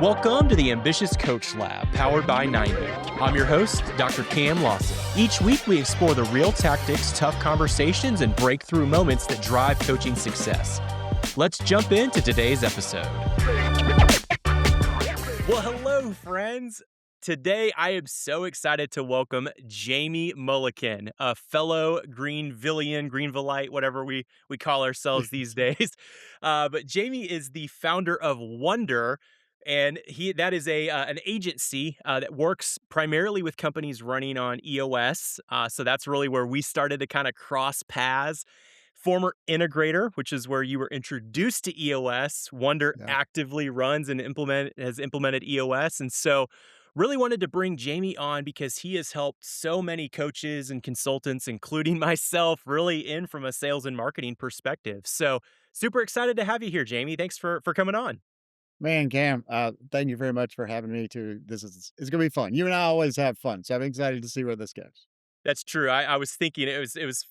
Welcome to the Ambitious Coach Lab, powered by 90. I'm your host, Dr. Cam Lawson. Each week, we explore the real tactics, tough conversations, and breakthrough moments that drive coaching success. Let's jump into today's episode. Well, hello, friends. Today, I am so excited to welcome Jami Mullikin, a fellow Greenvilleite, whatever we call ourselves these days. But Jami is the founder of Wonder, and that is an agency that works primarily with companies running on EOS. So that's really where we started to kind of cross paths. Former integrator, which is where you were introduced to EOS. Wonder Yeah. actively runs and has implemented EOS. And so really wanted to bring Jami on because he has helped so many coaches and consultants, including myself, really in from a sales and marketing perspective. So super excited to have you here, Jami. Thanks for coming on. Man, Cam, thank you very much for having me too. It's gonna be fun. You and I always have fun, so I'm excited to see where this goes. That's true. I was thinking it was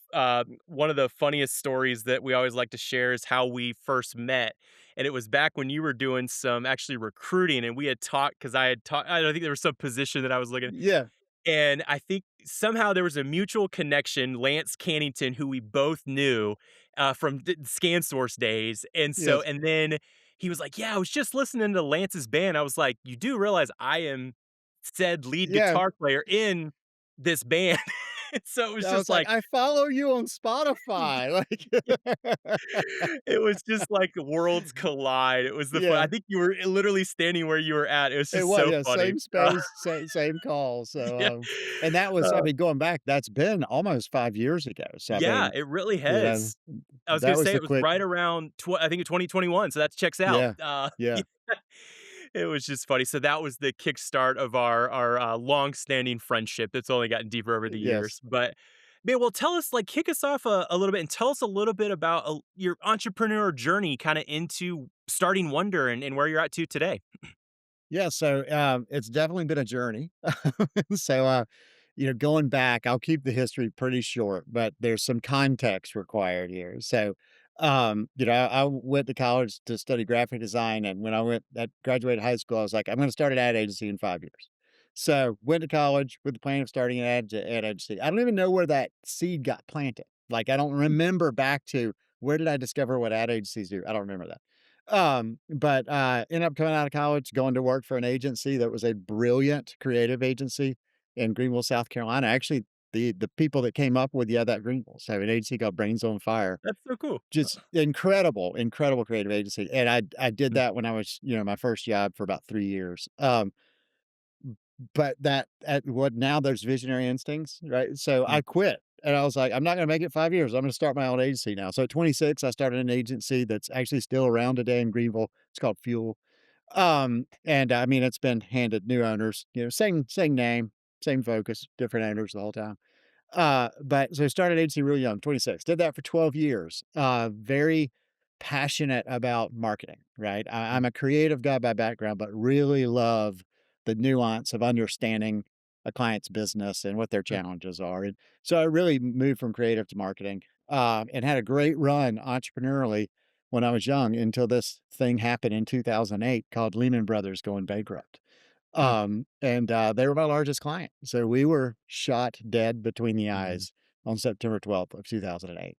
one of the funniest stories that we always like to share is how we first met, and it was back when you were doing some actually recruiting, and we had talked because I had talked. I don't think there was some position that I was looking, Yeah, and I think somehow there was a mutual connection. Lance Cannington, who we both knew from ScanSource days, yes, and then he was like, "Yeah, I was just listening to Lance's band." I was like, "You do realize I am said lead yeah. guitar player in this band?" So it was I just was like, like I follow you on Spotify. Like, it was just like worlds collide. It was the fun. I yeah, think you were literally standing where you were at. It was it just was. so Yeah, funny. same space, same call. Yeah. And that was, I Uh, mean, going back, that's been almost 5 years ago. So I yeah, mean, it really you know, has. I was gonna that was say the it was quick. right around I think 2021, so that checks out. Yeah, Yeah, yeah. it was just funny. So that was the kickstart of our long-standing friendship. It's only gotten deeper over the Yes. years. But man, well, tell us, like, kick us off a little bit and tell us a little bit about your entrepreneur journey, kind of into starting Wonder and where you're at to today. Yeah, so, it's definitely been a journey. So, going back, I'll keep the history pretty short, but there's some context required here. So, I went to college to study graphic design, and when I graduated high school, I was like, "I'm gonna start an ad agency in 5 years." So, went to college with the plan of starting an ad agency. I don't even know where that seed got planted. Like, I don't remember back to where did I discover what ad agencies do? I don't remember that. But ended up coming out of college, going to work for an agency that was a brilliant creative agency in Greenville, South Carolina. Actually, the people that came up with that Greenville, so an agency called Brains on Fire. That's so cool. Just incredible, incredible creative agency. And I did Mm, that when I was, my first job for about 3 years. But that at what now there's visionary instincts, right? So mm, I quit and I was like, I'm not going to make it 5 years. I'm going to start my own agency now. So at 26, I started an agency that's actually still around today in Greenville. It's called Fuel. And I mean, it's been handed new owners, same name, same focus, different owners the whole time. But so I started agency real young, 26, did that for 12 years. Very passionate about marketing, right? mm, I'm a creative guy by background, but really love the nuance of understanding a client's business and what their mm. challenges are. And so I really moved from creative to marketing, and had a great run entrepreneurially when I was young until this thing happened in 2008 called Lehman Brothers going bankrupt. Mm, And they were my largest client. So we were shot dead between the mhm, eyes on September 12th of 2008.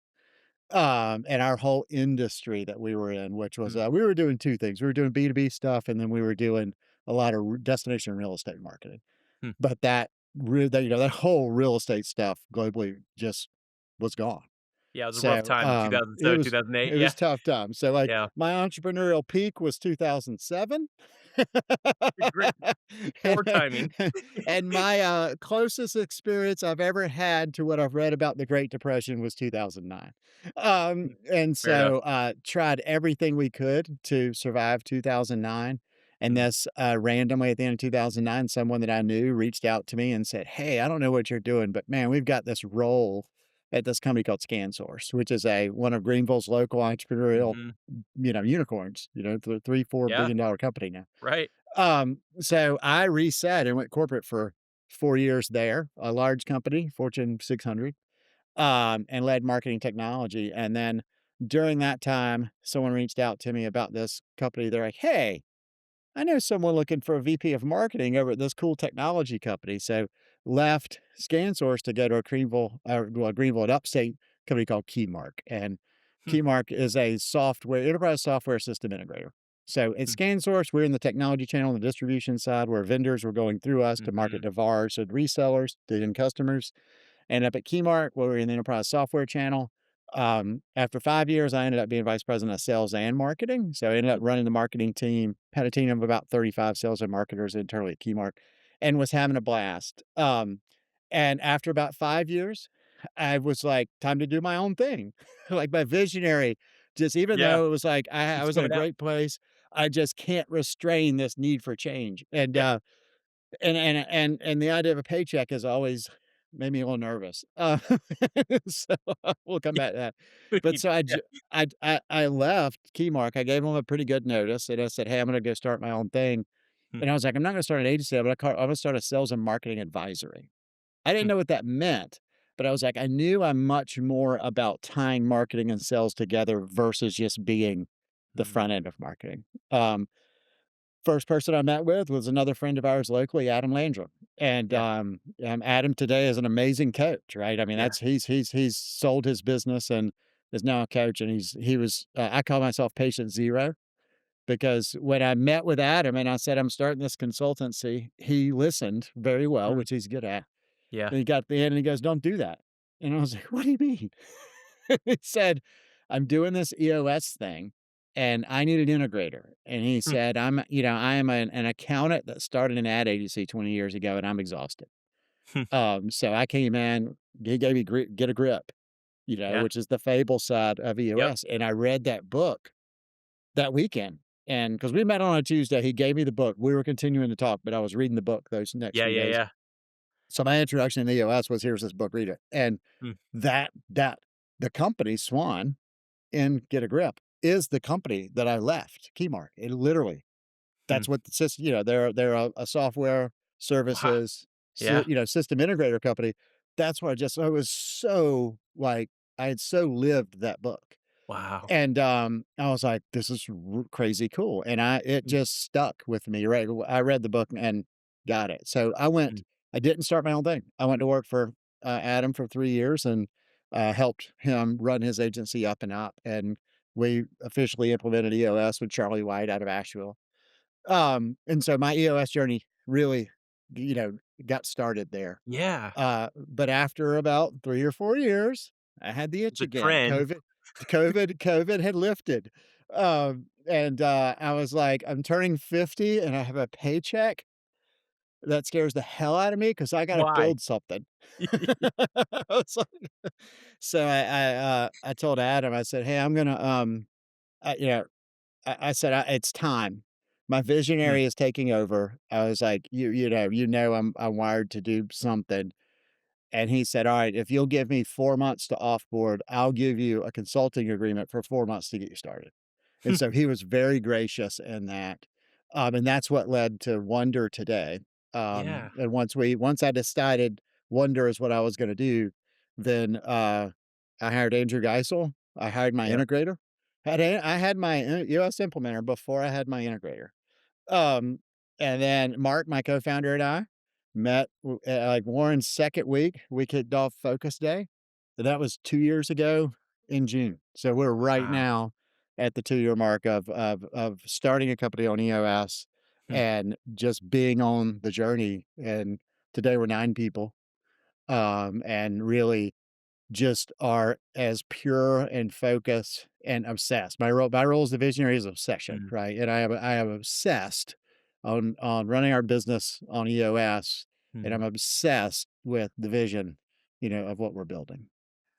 And our whole industry that we were in, which was, mm, we were doing 2 things. We were doing B2B stuff, and then we were doing a lot of destination real estate marketing. mm. But that whole real estate stuff globally just was gone. Yeah, it was a rough So, time in it 2007, was 2008. it Yeah, was tough time. So, like, yeah. my entrepreneurial peak was 2007. Great, And, poor timing. and my, closest experience I've ever had to what I've read about the Great Depression was 2009. Mm, And fair enough. so, tried everything we could to survive 2009. And Mm, this, randomly at the end of 2009, someone that I knew reached out to me and said, "Hey, I don't know what you're doing, but man, we've got this role at this company called ScanSource, which is one of Greenville's local entrepreneurial, mhm. unicorns, three, $4 Yeah, billion company now." right. So I reset and went corporate for 4 years there, a large company, Fortune 600, and led marketing technology. And then during that time, someone reached out to me about this company. They're like, "Hey, I know someone looking for a VP of marketing over at this cool technology company. So left ScanSource to go to a Greenville and upstate company called Keymark. And Hmm, Keymark is a enterprise software system integrator. So at hmm, ScanSource, we're in the technology channel on the distribution side where vendors were going through us to market mhm, to VARs and resellers, to end customers. And up at Keymark, where we're in the enterprise software channel, after 5 years, I ended up being vice president of sales and marketing. So I ended up hmm, running the marketing team, had a team of about 35 sales and marketers internally at Keymark, and was having a blast. And after about 5 years, I was like, time to do my own thing. Like my visionary, just even yeah, though it was like I it's was in a coming out. great place, I just can't restrain this need for change. Yeah. And the idea of a paycheck has always made me a little nervous. So we'll come back to that. But so Yeah. I left Keymark. I gave them a pretty good notice, and I said, "Hey, I'm gonna go start my own thing." Hmm, And I was like, "I'm not gonna start an agency, but I'm gonna start a sales and marketing advisory." I didn't hmm, know what that meant, but I was like, I knew I'm much more about tying marketing and sales together versus just being the mm, front end of marketing. Um, First person I met with was another friend of ours locally, Adam Landrum, and, yeah, Adam today is an amazing coach, right? I mean, yeah, that's he's sold his business and is now a coach, and I call myself patient 0 because when I met with Adam and I said, "I'm starting this consultancy," he listened very well, mm, which he's good at, yeah, and he got to the end and he goes, "Don't do that." And I was like, "What do you mean?" He said, "I'm doing this EOS thing, and I need an integrator." And he hmm, said, I am an accountant that started an ad agency 20 years ago, and I'm exhausted. hmm, So I came in, he gave me Get a Grip, yeah, which is the Fable side of yep, EOS, and I read that book that weekend, and because we met on a Tuesday, he gave me the book. We were continuing to talk, but I was reading the book those next yeah, few yeah, days. yeah, So my introduction to EOS was, "Here's this book, read it." And hmm, that the company, Swan in Get a Grip, is the company that I left, Keymark. It literally hmm, that's what the they're a software wow, services, yeah, system integrator company. That's why I was so, like, I had so lived that book. wow, And, I was like, "This is crazy cool," and it mm, just stuck with me, right? I read the book and got it. So mm, I didn't start my own thing. I went to work for, Adam for 3 years and, helped him run his agency up and up, and we officially implemented EOS with Charlie White out of Asheville. And so my EOS journey really, you know, got started there. yeah, But after about 3 or 4 years, I had the itch the again. trend, COVID had lifted. And I was like, "I'm turning 50 and I have a paycheck." That scares the hell out of me because I gotta why? build something. I was like so I told Adam, I said, "Hey, I'm gonna, I you know, I said, it's time. My Mm, visionary is taking over." I was like, I'm wired to do something." And he said, "All right, if you'll give me 4 months to offboard, I'll give you a consulting agreement for 4 months to get you started." And so he was very gracious in that. And that's what led to Wonder today. yeah, And once I decided Wonder is what I was gonna do, then, I hired Andrew Geisel. I hired my yep, integrator. I had my, US implementer before I had my integrator. Um, and then Mark, my co-founder, and I met like Warren's second week. We kicked off Focus Day. And that was 2 years ago in June. So we're right wow, now at the 2-year mark of starting a company on EOS hmm, and just being on the journey. And today we're 9 people, and really just are as pure and focused and obsessed. My role as the visionary is obsession, mm, right? And I am obsessed on running our business on EOS, and I'm mhm. obsessed with the vision, of what we're building.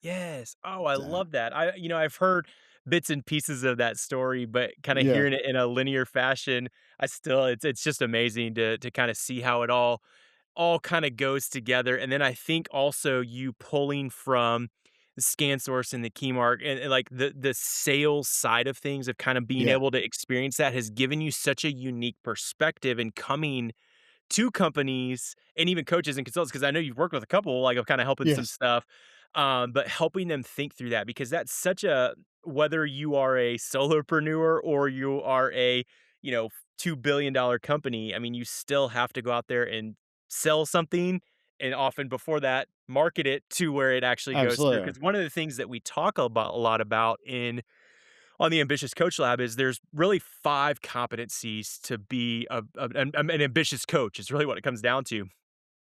Yes. Oh, I So, love that. I've heard bits and pieces of that story, but kinda yeah, hearing it in a linear fashion, it's just amazing to kinda see how it all kinda goes together, and then I think also you pulling from the ScanSource and the Keymark and, like, the sales side of things of kind of being yeah, able to experience that has given you such a unique perspective in coming to companies and even coaches and consultants, because I know you've worked with a couple, like, of kinda helping some yes, stuff, but helping them think through that because that's such a whether you are a solopreneur or you are a, $2 billion company, I mean, you still have to go out there and sell something, and often before that, market it to where it actually goes through. Absolutely. Because one of the things that we talk about a lot about in on the Ambitious Coach Lab is there's really 5 competencies to be an ambitious coach. It's really what it comes down to.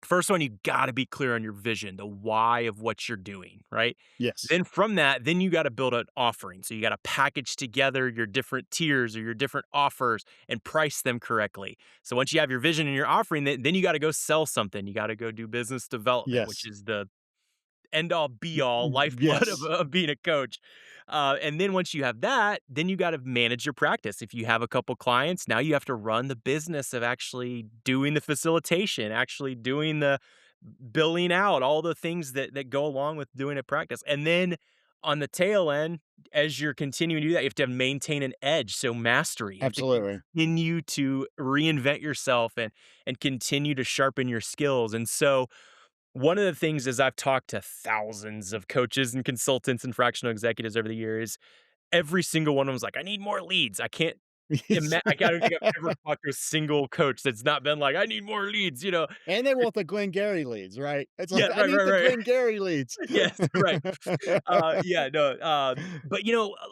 First one, you gotta be clear on your vision, the why of what you're doing, right? Yes. Then from that, then you gotta build an offering. So you gotta package together your different tiers or your different offers and price them correctly. So once you have your vision and your offering, then you gotta go sell something. You gotta go do business development, which Yes. is the end all be all lifeblood of, Yes. of being a coach. And then once you have that, then you got to manage your practice. If you have a couple clients, now you have to run the business of actually doing the facilitation, actually doing the billing out, all the things that go along with doing a practice. And then on the tail end, as you're continuing to do that, you have to maintain an edge. So mastery. You have to Absolutely. continue to reinvent yourself and continue to sharpen your skills. And so one of the things is I've talked to thousands of coaches and consultants and fractional executives over the years. Every single one of them was like, "I need more leads." I don't think I've ever talked to a single coach that's not been like, "I need more leads," you know? And they want the Glengarry leads, right? It's Yeah, like, "I right, need right, the right. Glengarry leads." Yes, right. Yeah, no, but,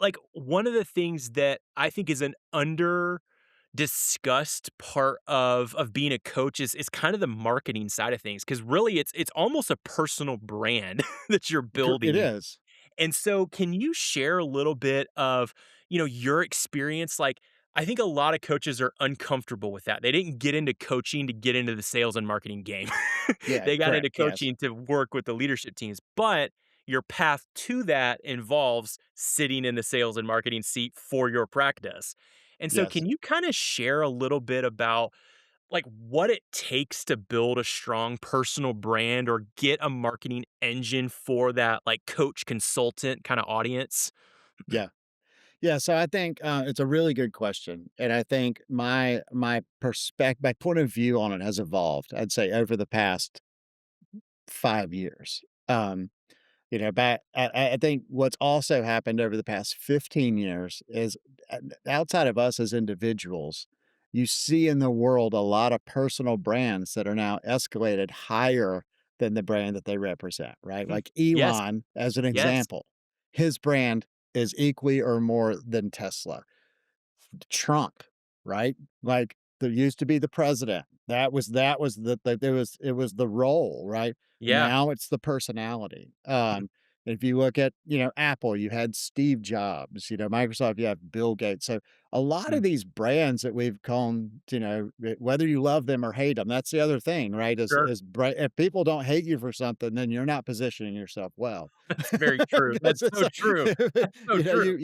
like, one of the things that I think is an under discussed part of being a coach is kind of the marketing side of things, because really it's almost a personal brand that you're It building. is. And so can you share a little bit of, your experience? Like, I think a lot of coaches are uncomfortable with that. They didn't get into coaching to get into the sales and marketing game. Yeah, They got into correct, yes. coaching to work with the leadership teams. But your path to that involves sitting in the sales and marketing seat for your practice. And so Yes. can you kind of share a little bit about like what it takes to build a strong personal brand or get a marketing engine for that like coach consultant kind of audience? Yeah. Yeah, so I think, it's a really good question, and I think my point of view on it has evolved, I'd say, over the past 5 years. But I think what's also happened over the past 15 years is, outside of us as individuals, you see in the world a lot of personal brands that are now escalated higher than the brand that they represent, right? Hmm. Like Yes, Elon, as an yes. example, his brand is equally or more than Tesla. Trump, right? Like, there used to be the president. That was it was the role, right? Yeah. Now it's the personality. If you look at, Apple, you had Steve Jobs, Microsoft, you have Bill Gates. So a lot Mm, of these brands that we've come, whether you love them or hate them, that's the other thing, right? sure. If people don't hate you for something, then you're not positioning yourself well. That's very true. 'Cause That's it's so like, true. That's so true.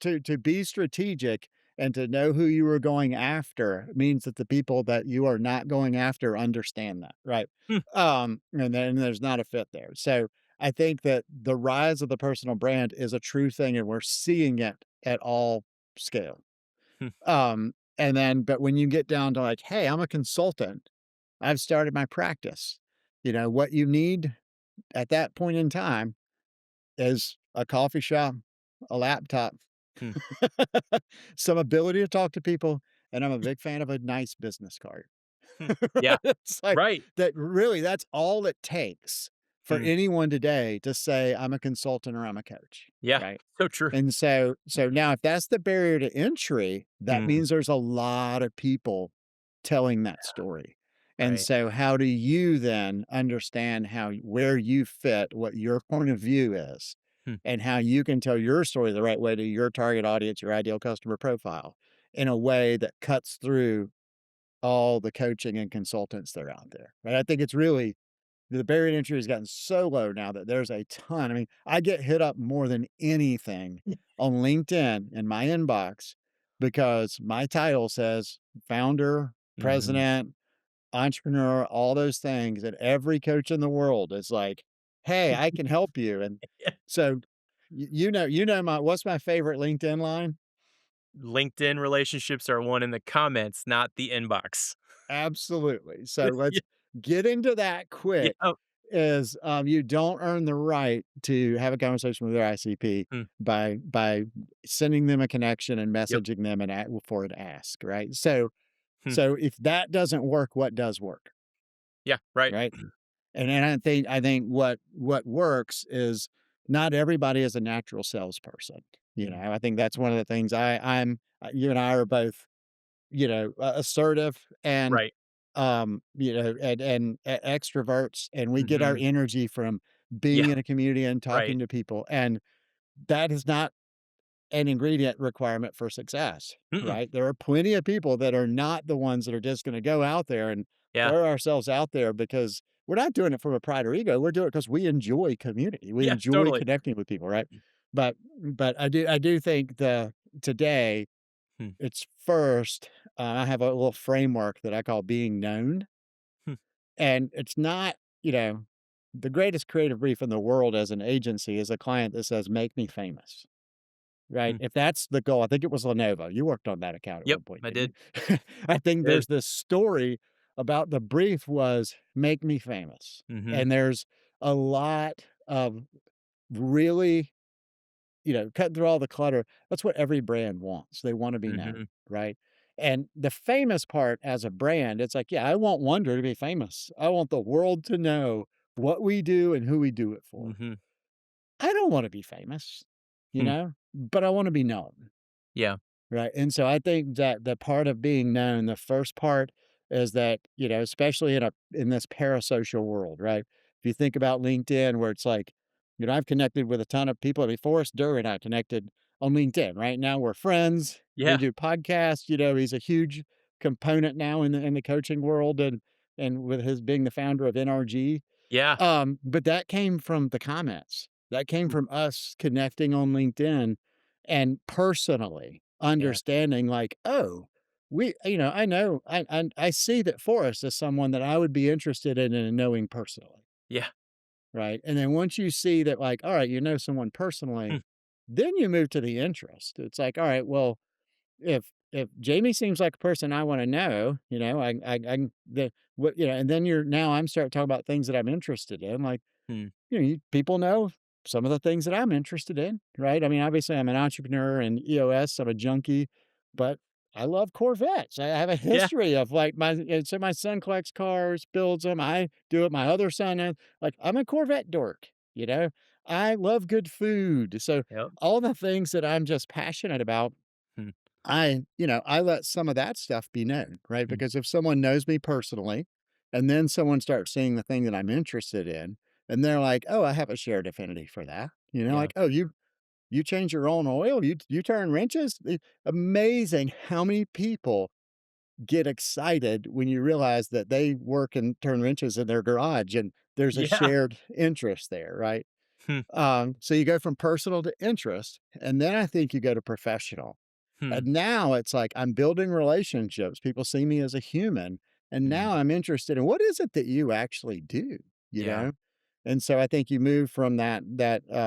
to be strategic and to know who you are going after means that the people that you are not going after understand that, right? Hmm, And then there's not a fit there. So I think that the rise of the personal brand is a true thing, and we're seeing it at all scale. hmm, But when you get down to like, hey, I'm a consultant, I've started my practice. What you need at that point in time is a coffee shop, a laptop, hmm, some ability to talk to people, and I'm a big fan of a nice business card. hmm. Yeah. It's like Right. that really, that's all it takes for Mm, anyone today to say, "I'm a consultant," or "I'm a coach," yeah. right? So true. And so now if that's the barrier to entry, that Mm, means there's a lot of people telling that story. And right. so how do you then understand where you fit, what your point of view is, Hmm, and how you can tell your story the right way to your target audience, your ideal customer profile, in a way that cuts through all the coaching and consultants that are out there, right? I think it's really the barrier to entry has gotten so low now that there's a ton. I mean, I get hit up more than anything on LinkedIn in my inbox because my title says founder, mhm. president, entrepreneur, all those things. And every coach in the world is like, hey, I can help you. And so what's my favorite LinkedIn line? LinkedIn relationships are won in the comments, not the inbox. Absolutely. So let's Yeah. get into that quick. Yeah. is, you don't earn the right to have a conversation with your ICP Hmm. by sending them a connection and Yep. messaging them and for an ask, right? So Hmm. if that doesn't work, what does work, Yeah. Right. right? And I think what works is not everybody is a natural salesperson. Mm. I think that's one of the things you and I are both, assertive and Right. extroverts, and we get our Hmm. energy from being Yeah. in a community and Right. talking to people, and that is not an ingredient requirement for success, Mm-mm. right? There are plenty of people that are not the ones that are just going to go out there and Yeah. throw ourselves out there because we're not doing it from a pride or ego. We're doing it because we enjoy community. We Yeah. enjoy Totally. connecting with people, right? But I do think the today Hmm. it's first. I have a little framework that I call being known, Hmm. and it's not, the greatest creative brief in the world as an agency is a client that says, "Make me famous." Right? Hmm. If that's the goal, I think it was Lenovo. You worked on that account at Yep. one point, I didn't did. you? I think Did. there's this story about the brief was "Make me famous," Hmm. and there's a lot of really, cutting through all the clutter. That's what every brand wants. They wanna be known, Hmm. right? And the famous part as a brand, it's like, yeah, I want Wonder to be famous. I want the world to know what we do and who we do it for. Hmm. I don't wanna be famous, Hmm. but I wanna be known. Yeah. Right, and so I think that the part of being known, the first part is that, especially in this parasocial world, right? If you think about LinkedIn where it's like, I've connected with a ton of people. I mean, Forrest Durr and I connected on LinkedIn. Right now we're friends. We Yeah. do podcasts. He's a huge component now in the coaching world and with his being the founder of NRG. Yeah. But that came from the comments. That came Hmm. from us connecting on LinkedIn and personally Yeah. understanding like, "Oh, I know I see that Forrest is someone that I would be interested in knowing personally." Yeah. Right? And then once you see that like, all right, someone Hmm. personally, then you move to the interest. It's like, all right, well, if Jamie seems like a person I wanna know, I can the what and then now I'm starting talking about things that I'm interested in, like, Hmm. people know some of the things that I'm interested in, right? I mean, obviously, I'm an entrepreneur in EOS, I'm a junkie, but I love Corvettes. I have a Yeah. history of like so my son collects cars, builds them. I do it. My other son, like, I'm a Corvette dork, you know? I love good food. So Yep. all the things that I'm just passionate about, Hmm. I let some of that stuff be known, right? Hmm. Because if someone knows me personally, and then someone starts seeing the thing that I'm interested in, and they're like, "Oh, I have a shared affinity for that." Yeah. Like, "Oh, you change your own oil, you turn wrenches?" Amazing how many people get excited when you realize that they work and turn wrenches in their garage and there's a Yeah. shared interest there, right? Hmm. So you go from personal to interest, and then I think you go to professional. Hmm. And now it's like I'm building relationships. People see me as a human. And Hmm. now I'm interested in what is it that you actually do, you Yeah. know? And so I think you move from that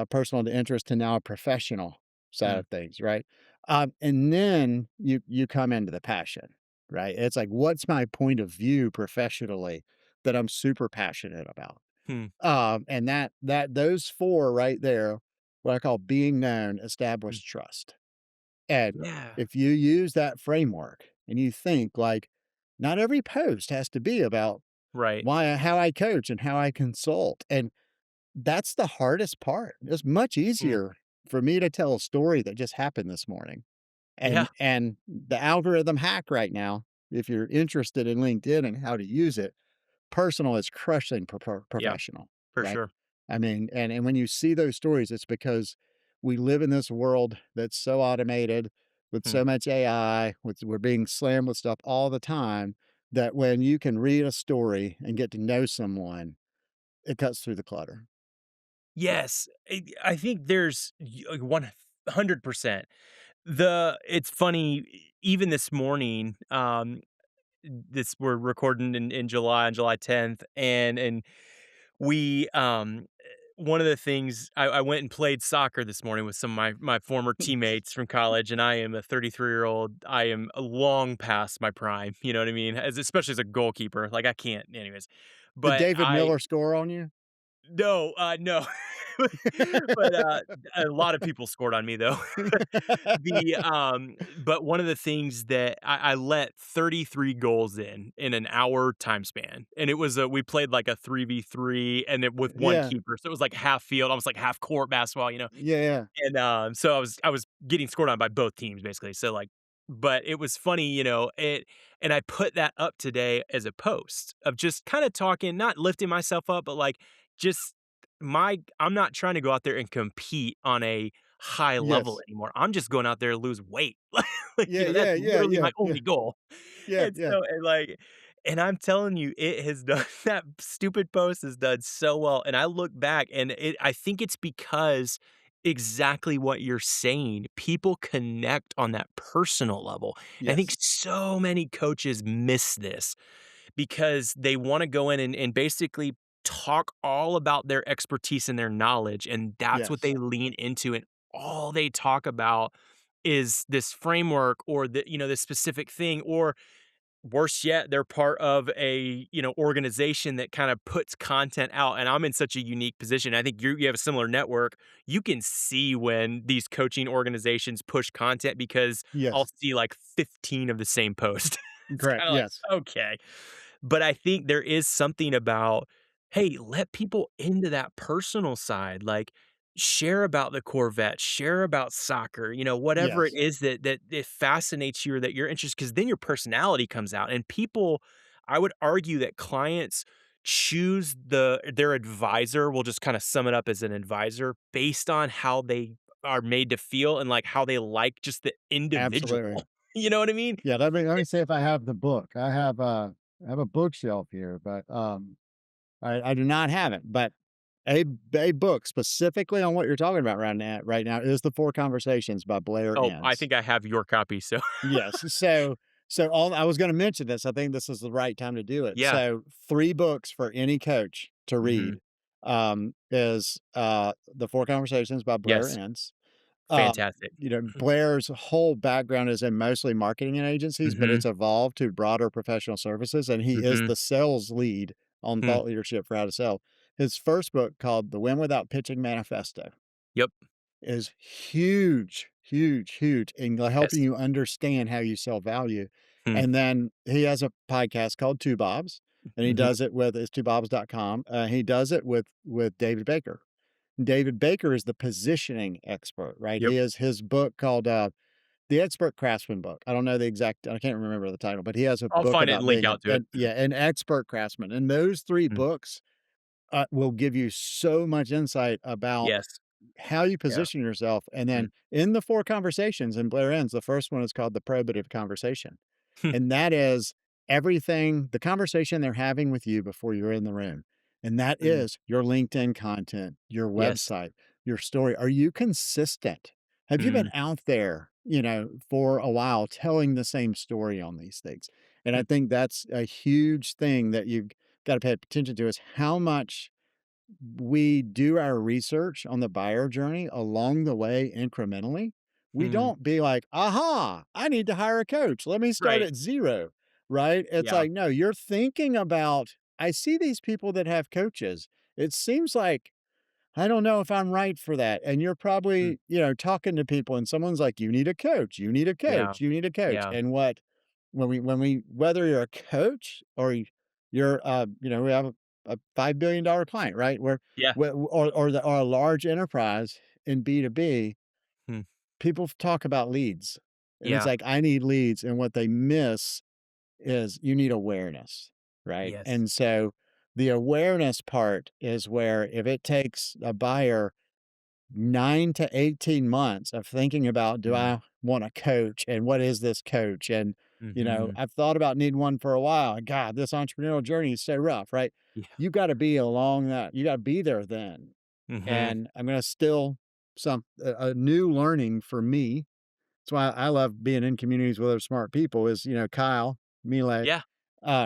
personal to interest to now a professional side Hmm. of things, right? And then you come into the passion, right? It's like, what's my point of view professionally that I'm super passionate about? Hmm. And that those four right there, what I call being known, Hmm. establish trust. And Yeah. if you use that framework and you think like, not every post has to be about Right. how I coach and how I consult. And that's the hardest part. It's much Hmm. easier for me to tell a story that just happened this morning. Yeah. And the algorithm hack right now, if you're interested in LinkedIn and how to use it, personal is crushing Yeah. professional, For right? sure. I mean, and when you see those stories, it's because we live in this world that's so automated with Hmm. so much AI, we're being slammed with stuff all the time that when you can read a story and get to know someone, it cuts through the clutter. Yes. I think there's 100%. It's funny, even this morning, this we're recording in July, on July 10th, and we, one of the things I went and played soccer this morning with some of my former teammates from college, and I am a 33-year-old. I am long past my prime, you know what I mean? Especially as a goalkeeper, like, I can't anyways. Did But David I Miller score on you? No, no. But, a lot of people scored on me though. But one of the things that I let 33 goals in an hour time span, and it was we played like a 3v3 and then with 1 Yeah. keeper, so it was like half field, almost like half court basketball, Yeah, yeah. and, so I was getting scored on by both teams basically, so, like but it was funny, and I put that up today as a post of just kinda talking, not lifting myself up, but, like, just I'm not trying to go out there and compete on a high level Yes. anymore. I'm just going out there to lose weight. Like, Yeah, that's yeah, yeah, literally yeah, my yeah, only goal. yeah, And yeah. so and I'm telling you, it has done that stupid post has done so well, and I look back and I think it's because exactly what you're saying, people connect on that personal level, and I think Yes. so many coaches miss this because they wanna go in and basically talk all about their expertise and their knowledge, and that's what they Yes. lean into, and all they talk about is this framework or this specific thing, or worse yet, they're part of a, organization that kinda puts content out, and I'm in such a unique position. I think you have a similar network. You can see when these coaching organizations push content because I'll Yes. see, like, 15 of the same post. It's Correct. kinda like, Yes. "Okay." But I think there is something about, hey, let people into that personal side, like, share about the Corvette, share about soccer, whatever it Yes. is that it fascinates you or that you're interested, because then your personality comes out, and people I would argue that clients choose their advisor, we'll just kinda sum it up as an advisor, based on how they are made to feel and, like, how they like just the individual. Absolutely. You know what I mean? Yeah, let me see if I have the book. I have a bookshelf here, but, I do not have it, but a book specifically on what you're talking about right now is The Four Conversations by Blair Oh, I Enns. think I have your copy, so Yes, so all I was gonna mention this, I think this is the right time to do it. yeah. So, 3 books for any coach to Mhm. read, is, The Four Conversations by Blair Yes. Enns. Fantastic. Blair's whole background is in mostly marketing and agencies, but it's Mhm. evolved to broader professional services, and he is Mhm. the sales lead on Hmm. thought leadership for how to sell. His first book, called The Win Without Pitching Manifesto, Yep. is huge, huge, huge in helping Yes. you understand how you sell value. Hmm. And then he has a podcast called Two Bobs, and he Mhm. does it with it's twobobs.com. He does it with David Baker. David Baker is the positioning expert, right? Yep. He has his book called The Expert Craftsman Book. I don't know the exact, I can't remember the title, but he has a I'll book find it and about link being out to it. an expert craftsman. And those 3 Mm. books will give you so much insight about Yes. how you Yeah. position yourself. And Mm. then in the 4 conversations in Blair Ends, the first one is called The Probative Conversation. And that is everything, the conversation they're having with you before you're in the room. And that Mm. is your LinkedIn content, your Yes. website, your story. Are you consistent? Have you been Mm. out there, for a while telling the same story on these things? And I Hmm. think that's a huge thing that you've got to pay attention to, is how much we do our research on the buyer journey along the way incrementally. We Hmm. don't be like, aha, I need to hire a coach. Let me start Right. at 0, right? It's Yeah. like, no, you're thinking about, I see these people that have coaches. It seems like I don't know if I'm right for that. And you're Mm. probably, talking to people and someone's like, you need a coach, you need a Yeah. coach, you need a coach. Yeah. And whether you're a coach or you're, we have a $5 billion client, right? Yeah. Or a large enterprise in B2B, Hmm. people talk about leads. And it's Yeah. like, I need leads. And what they miss is you need awareness, right? Yes. And so the awareness part is where, if it takes a buyer 9 to 18 months of thinking about, do Mm. I want a coach and what is this coach? And, Mhm. I've thought about needing one for a while. And God, this entrepreneurial journey is so rough, right? Yeah. You got to be along that. You got to be there then. Mhm. And I'm going to still a new learning for me. That's why I love being in communities with other smart people is, Kyle, Mile, Yeah.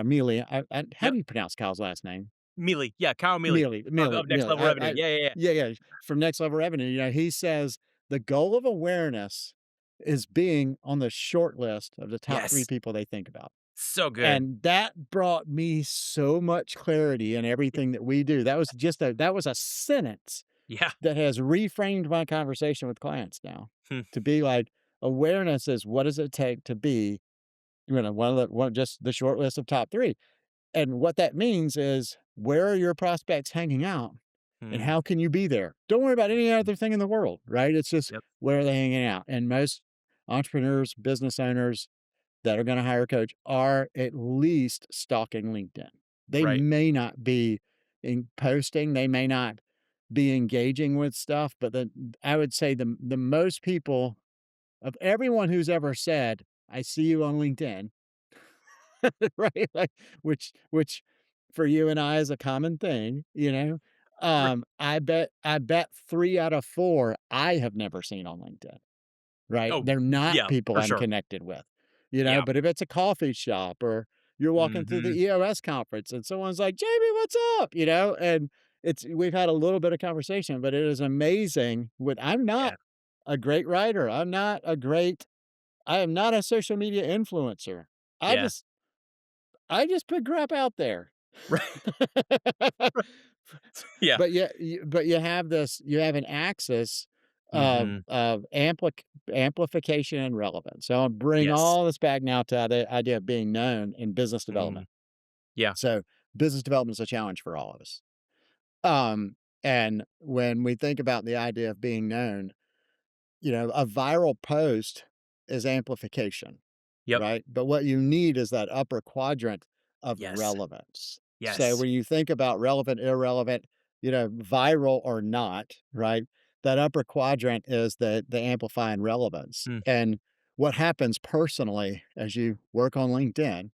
Mealy. How Yep. do you pronounce Kyle's last name? Mealy. Yeah, Kyle Mealy Mealy, of Mealy, Next Mealy. Level Revenue. Yeah, yeah, yeah. Yeah, yeah, from Next Level Revenue, he says the goal of awareness is being on the short list of the top 3 Yes. people they think about. So good. And that brought me so much clarity in everything that we do. That was a sentence Yeah. that has reframed my conversation with clients now Hmm. to be like, awareness is what does it take to be, one just the short list of top 3. And what that means is where are your prospects hanging out and Hmm. how can you be there? Don't worry about any other thing in the world, right? It's just Yep. where are they hanging out? And most entrepreneurs, business owners that are going to hire a coach are at least stalking LinkedIn. They Right. may not be in posting, they may not be engaging with stuff, but I would say the most people of everyone who's ever said, "I see you on LinkedIn," right? Like, which for you and I is a common thing, you know? Right. I bet 3 out of 4 I have never seen on LinkedIn. Right? Oh, They're not yeah, people for I'm sure. connected with, you know, Yeah. but if it's a coffee shop or you're walking through the Mhm. EOS conference and someone's like, "Jamie, what's up?" And we've had a little bit of conversation, but it is amazing I'm not Yeah. a great writer. I am not a social media influencer. I Yeah. just I just put crap out there. Right. Yeah. But you have an axis of Mhm. amplification and relevance. So I'll bring Yes. all this back now to the idea of being known in business Mhm. development. Yeah. So business development is a challenge for all of us. Um, and when we think about the idea of being known, a viral post is amplification, Yep. right? But what you need is that upper quadrant of Yes. relevance. So Yes. when you think about relevant, irrelevant, viral or not, right? That upper quadrant is the amplifying relevance. Mm. And what happens personally as you work on LinkedIn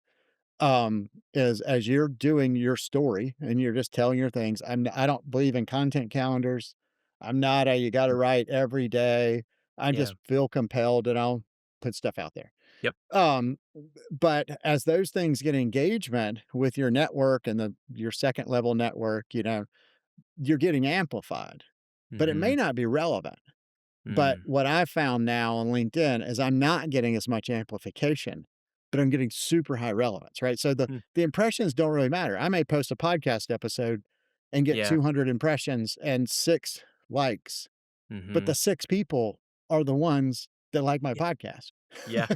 is as you're doing your story and you're just telling your things. I don't believe in content calendars. I'm not a you got to Mm. write every day. I Yeah. just feel compelled and I'll put stuff out there. Yep. Um, but as those things get engagement with your network and your second level network, you're getting amplified. But it may Mhm. not be relevant. But Mm. what I found now on LinkedIn is I'm not getting as much amplification, but I'm getting super high relevance, right? So Mm. the impressions don't really matter. I may post a podcast episode and get Yeah. 200 impressions and 6 likes, but the Mhm. 6 people are the ones that like my Yeah. podcast. Yeah.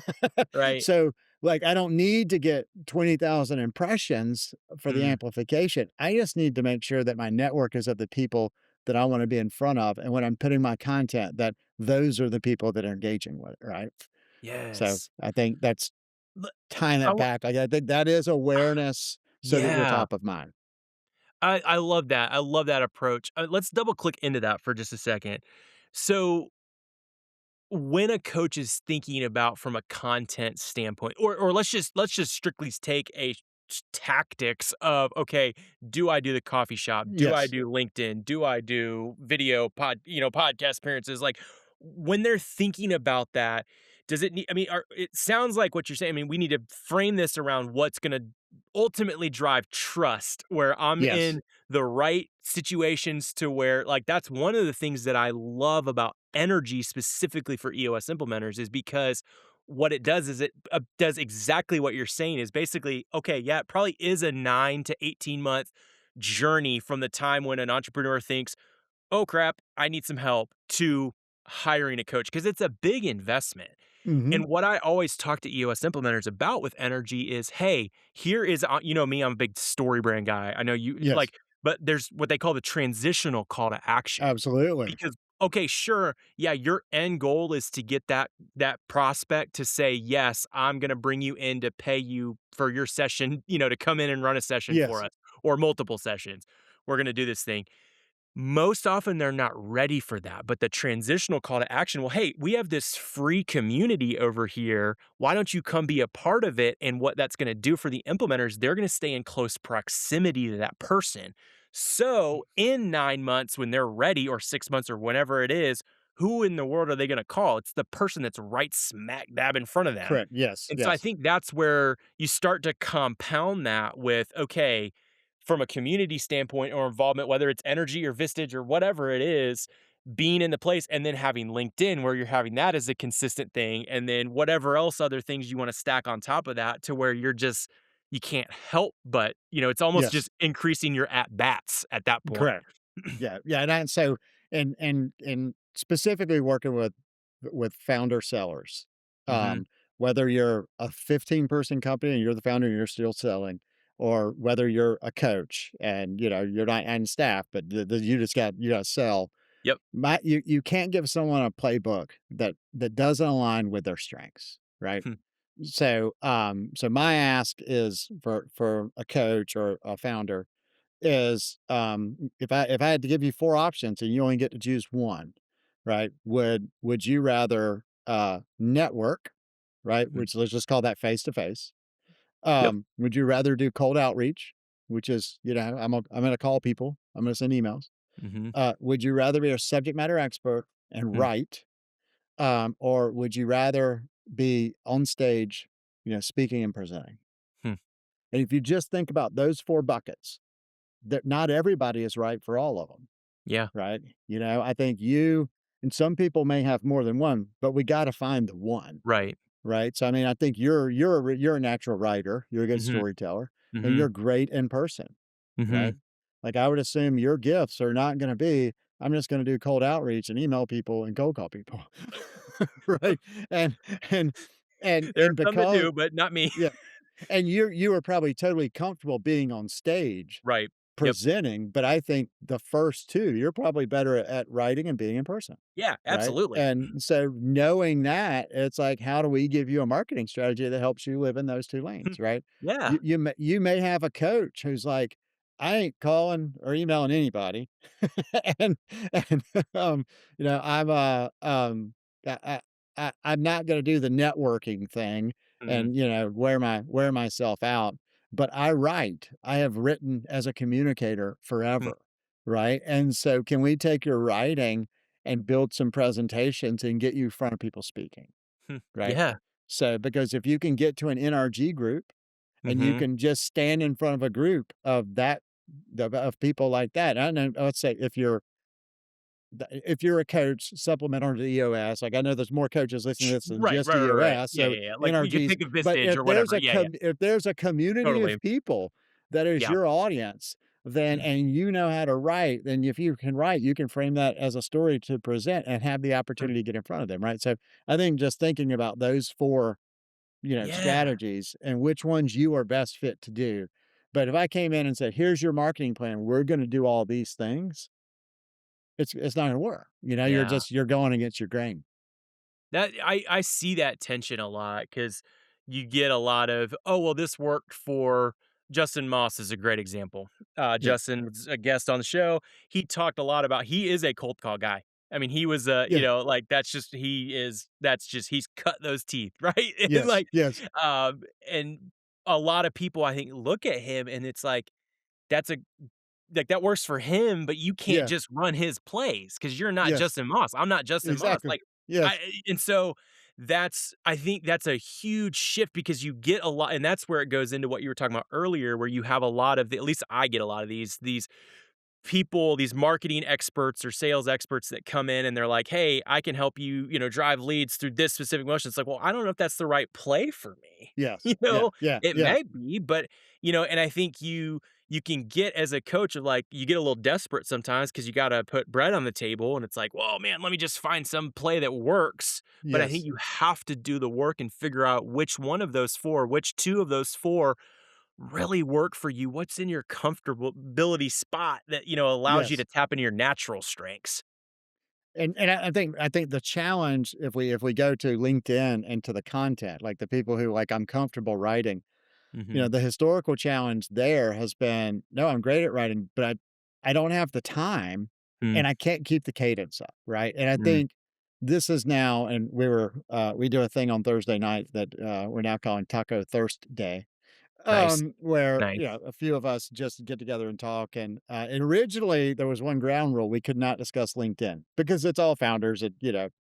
Right. So, like, I don't need to get 20,000 impressions for the Mm. amplification. I just need to make sure that my network is of the people that I wanna be in front of, and when I'm putting my content, that those are the people that are engaging with it, right? So, Yes. I think that's L tying I that wa back, like, I think that is awareness so that you're Yeah. top of mind. I love that. I love that approach. Let's double click into that for just a second. So, when a coach is thinking about from a content standpoint, or let's just strictly take tactics of, okay, do I do the coffee shop, do I Yes. do LinkedIn, do I do video podcast appearances, like when they're thinking about that, does it need, I mean, it sounds like what you're saying, I mean, we need to frame this around what's going to ultimately drive trust, where I'm Yes. in the right situations, to where, like, that's one of the things that I love about energy specifically for EOS implementers, is because what it does is it does exactly what you're saying, is basically, okay, yeah, it probably is a 9 to 18 month journey from the time when an entrepreneur thinks, oh crap, I need some help, to hiring a coach, because it's a big investment. Mhm. And what I always talk to EOS implementers about with energy is, hey, here is, you know me, I'm a big story brand guy. I know you Yes. like, but there's what they call the transitional call to action. Absolutely. Because, okay, sure, yeah, your end goal is to get that prospect to say, yes, I'm going to bring you in to pay you for your session, to come in and run a session for Yes. us, or multiple sessions. We're going to do this thing. Most often, they're not ready for that, but the transitional call to action, well, hey, we have this free community over here. Why don't you come be a part of it? And what that's going to do for the implementers, they're going to stay in close proximity to that person. So, in 9 months, when they're ready, or 6 months, or whenever it is, who in the world are they going to call? It's the person that's right smack dab in front of them. Correct. Yes. And so I Yes. think that's where you start to compound that with, okay, from a community standpoint or involvement, whether it's energy or Vistage or whatever it is, being in the place and then having LinkedIn where you're having that as a consistent thing, and then whatever else other things you wanna stack on top of that to where you can't help but, it's almost Yes, just increasing your at bats at that point. correct. Yeah, yeah, and so and specifically working with founder sellers, Mhm. um, whether you're a 15-person company and you're the founder and you're still selling, or whether you're a coach and, you're not on staff, but you gotta sell. Yep. You can't give someone a playbook that doesn't align with their strengths, right? Hmm. So my ask is for a coach or a founder is, if I had to give you 4 options and you only get to choose 1, right? Would you rather, network, right? Mhm. Which let's just call that face to face. Yep. Would you rather do cold outreach, which is, I'm gonna call people, I'm gonna send emails. Mhm. Would you rather be a subject matter expert and Hmm. write, or would you rather be on stage, speaking and presenting? Hmm. And if you just think about those 4 buckets, that not everybody is right for all of them. Yeah. Right? I think you and some people may have more than one, but we gotta find the one, Right. right? So, I mean, I think you're a natural writer, you're a good Mhm. storyteller, and Mhm. you're great in person, right? Mhm. Like, I would assume your gifts are not gonna be, "I'm just gonna do cold outreach and email people and cold call people." Right? And and There are and some that because do, but not me. yeah, and you are probably totally comfortable being on stage Right. Yep. presenting, but I think the first 2, you're probably better at writing and being in person, Yeah, right? absolutely. And so knowing that, it's like, how do we give you a marketing strategy that helps you live in those 2 Hmm. lanes, right? Yeah. You may have a coach who's like, "I ain't calling or emailing anybody." And and, um, I'm, I'm not gonna do the networking thing Mhm. and, wear myself out, but I write. I have written as a communicator Hmm. forever, right? And so can we take your writing and build some presentations and get you in front of people speaking, Hmm. right? Yeah. So because if you can get to an NRG group and you Mhm. can just stand in front of a group of people like that, I know, let's say if you're a coach, supplement onto the EOS. Like, I know there's more coaches listening to this than Right, just right, right, right, right. EOS, Yeah, so yeah, yeah. Like, we could NRGs. pick a But Vistage or whatever. Yeah, yeah. if there's a community Totally. of people that is Yeah. your audience, then Mm. and you know how to write, then if you can write, you can frame that as a story to present and have the Mm. opportunity to get in front of them, right? So, I think just thinking about those 4, Yeah. strategies and which ones you are best fit to do. But if I came in and said, "Here's your marketing plan, we're gonna do all these things," it's not gonna work. Yeah. You're going against your grain. That I see that tension a lot because you get a lot of, "Oh, well, this worked for" Justin Moss is a great example. Yeah. Justin was a guest on the show. He talked a lot about he is a cold call guy. I mean, he was, Yeah. like, that's just he's cut those teeth, right? And, Yes. like, Yes. and a lot of people, I think, look at him and it's like, that's a like, that works for him, but you can't Yeah. just run his plays because 'cause you're not Yes. Justin Moss. I'm not Justin Moss. Exactly. Like, Yes. I and so I think that's a huge shift because you get a lot and that's where it goes into what you were talking about earlier, where you have a lot of at least I get a lot of these people, these marketing experts or sales experts that come in and they're like, "Hey, I can help you, drive leads through this specific motion." It's like, "Well, I don't know if that's the right play for me." Yes. You Yeah. know? Yeah. It Yeah. may be, but, and I think you can get as a coach of like you get a little desperate sometimes because you gotta put bread on the table and it's like, "Well, man, let me just find some play that works." But I think Yes. you have to do the work and figure out which one of those 4, which 2 of those 4 really work for you? What's in your comfortability spot that, allows you to Yes. tap into your natural strengths? And I think the challenge if we go to LinkedIn and to the content, like the people who like I'm comfortable writing, Mhm. the historical challenge there has been, no, I'm great at writing, but I don't have the time Mm, and I can't keep the cadence up, right? And I mm. think this is now, and we do a thing on Thursday night that we're now calling Taco Thirst Day. Nice. Where, Nice. a few of us just get together and talk, and originally, there was one ground rule, we could not discuss LinkedIn because it's all founders and,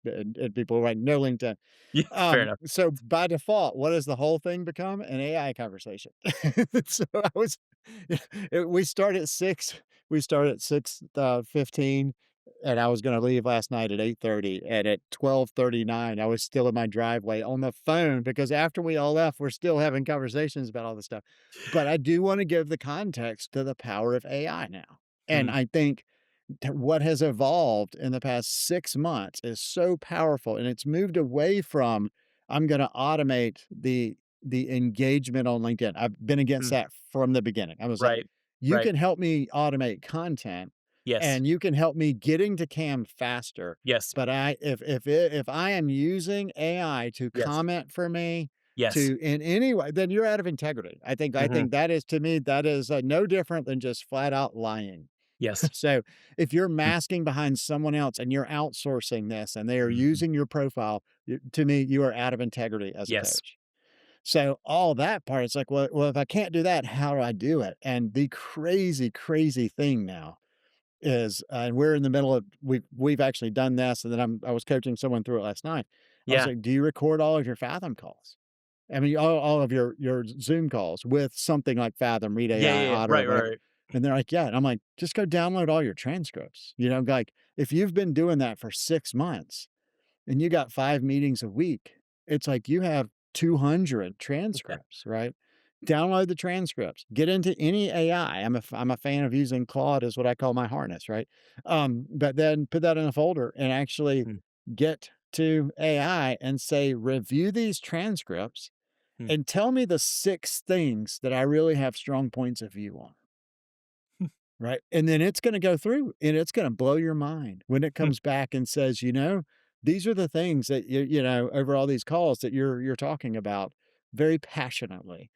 and people who write no LinkedIn. Yeah, fair enough. So by default, what does the whole thing become? An AI conversation. So I was we start at 6, 15, and I was gonna leave last night at 8:30, and at 12:39, I was still in my driveway on the phone because after we all left, we're still having conversations about all this stuff. But I do wanna give the context to the power of AI now, and Mm, I think what has evolved in the past 6 months is so powerful, and it's moved away from, "I'm gonna automate the engagement on LinkedIn." I've been against mm, that from the beginning. I was like, right, "You right. can help me automate content, Yes, and you can help me getting to CAM faster, yes, but if I am using AI to yes, comment for me, yes. to in any way, then you're out of integrity." I Mhm, think that is to me, that is, no different than just flat out lying. yes. So if you're Mm, masking behind someone else and you're outsourcing this and they are mhm, using your profile, to me, you are out of integrity as a yes. coach. So all that part, it's like, well, if I can't do that, how do I do it? And the crazy, crazy thing now is, and we're in the middle of, we've actually done this, and then I was coaching someone through it last night. I was Yeah. like, do you record all of your Fathom calls? I mean, all of your Zoom calls with something like Fathom, Read Yeah, AI, yeah, yeah. Otter, Right, right, whatever. right. And they're like, "Yeah." And I'm like, "Just go download all your transcripts." Like, if you've been doing that for 6 months and you got 5 meetings a week, it's like you have 200 Yeah. transcripts, right? Download the transcripts. Get into any AI. I'm a fan of using Claude as what I call my harness, right? But then put that in a folder and actually Mm, get to AI and say, "Review these transcripts mm. and tell me the 6 things that I really have strong points of view on." Right? And then it's gonna go through and it's gonna blow your mind when it comes back and says, these are the things that over all these calls that you're talking about very passionately,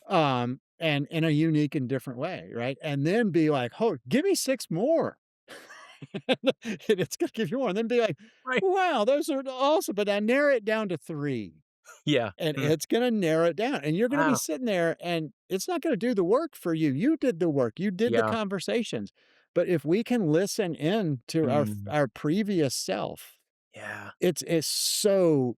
and in a unique and different way, right? And then be like, "Oh, give me 6 more." And it's gonna give you more, and then be like, Right. "Wow, those are awesome, but I narrow it down to 3." Yeah. And Mm. it's gonna narrow it down, and you're gonna be Wow. sitting there, and it's not gonna do the work for you. You did the work, you did the Yeah. conversations. But if we can listen in to Mm. our previous self, Yeah. it's so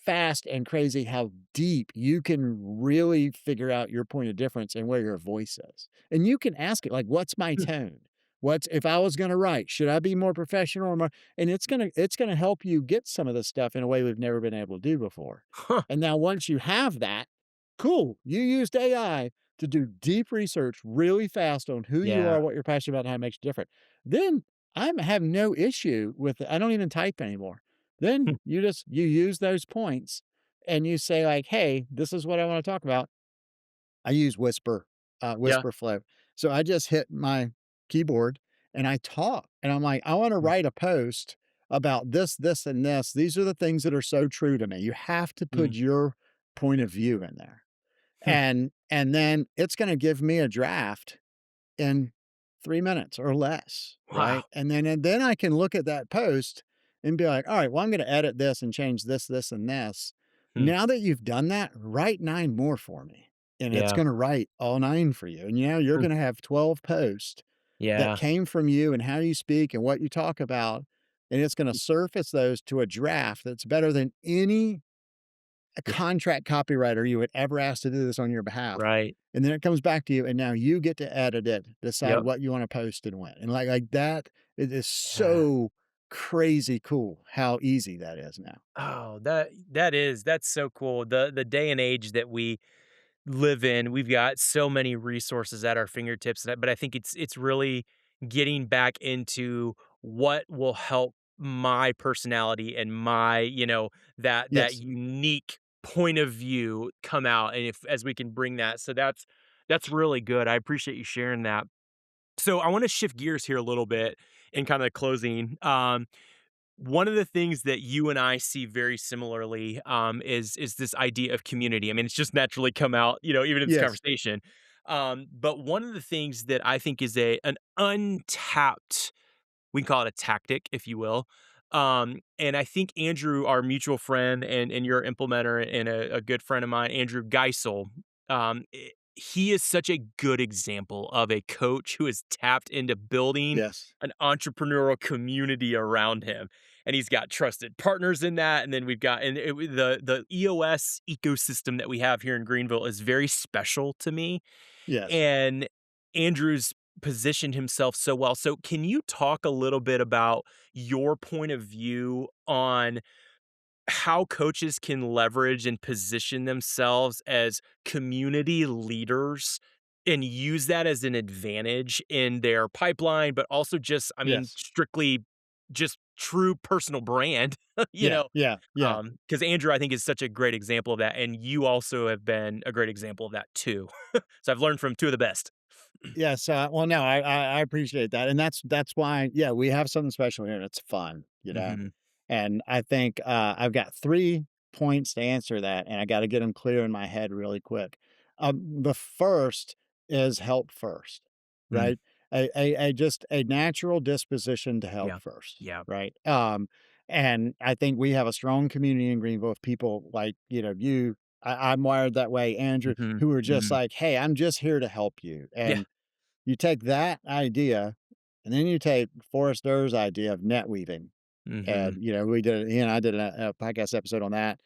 fast and crazy how deep you can really figure out your point of difference and where your voice is. And you can ask it like, "What's my Mm. tone? What's if I was going to write, should I be more professional or more?" And it's going to help you get some of this stuff in a way we've never been able to do before. Huh. And now once you have that, cool. You used AI to do deep research really fast on who you Yeah. are, what you're passionate about, and how it makes you different. Then have no issue with it. I don't even type anymore. Then Hmm. you use those points and you say like, "Hey, this is what I want to talk about." I use Yeah. Whisper Flow. So I just hit my keyboard and I talk and I'm like, "I want to Mm, write a post about this, this, and this. These are the things that are so true to me." You have to put mm. your point of view in there. Hmm. And then it's gonna give me a draft in 3 minutes or less, Wow. right? And then I can look at that post and be like, "All right, well, I'm gonna edit this and change this, this, and this." Mm. Now that you've done that, write 9 more for me, and it's Yeah. gonna write all 9 for you, and, you're Mm. gonna have 12 posts that Yeah. came from you and how you speak and what you talk about, and it's gonna surface those to a draft that's better than any a Yeah. contract copywriter you would ever ask to do this on your behalf. Right. And then it comes back to you, and now you get to edit it, decide Yep. what you want to post and when. And like that, it is Yeah. so crazy cool how easy that is now. Oh, that's so cool. The day and age that we live in, we've got so many resources at our fingertips, but I think it's really getting back into what will help my personality and my, that Yes. unique point of view come out, and if as we can bring that. So that's really good. I appreciate you sharing that. So I want to shift gears here a little bit in kind of closing. One of the things that you and I see very similarly, is this idea of community. I mean, it's just naturally come out, even in this Yes. conversation. But one of the things that I think is an untapped, we can call it a tactic, if you will. And I think Andrew, our mutual friend and your implementer and a good friend of mine, Andrew Geisel, he is such a good example of a coach who has tapped into building Yes. an entrepreneurial community around him. And he's got trusted partners in that. And then we've got, the EOS ecosystem that we have here in Greenville is very special to me. Yes. And Andrew's positioned himself so well. So can you talk a little bit about your point of view on how coaches can leverage and position themselves as community leaders and use that as an advantage in their pipeline, but also just, I mean, Yes. strictly just true personal brand, you Yeah, know? yeah, yeah. Because Andrew, I think, is such a great example of that. And you also have been a great example of that too. So I've learned from two of the best. Yes, well, no, I appreciate that, and that's why, yeah, we have something special here, and it's fun, Hmm. and I think, I've got 3 points to answer that, and I gotta get them clear in my head really quick. The first is help first, Mm, right? Just a natural disposition to help yeah. first, Yeah. right? And I think we have a strong community in Greenville of people like, you, I'm wired that way, Andrew, Hmm. who are just Hmm. like, "Hey, I'm just here to help you," Yeah. and you take that idea, and then you take Forrest Durr's idea of net weaving, Hmm. and, we did he and I did a podcast episode on that.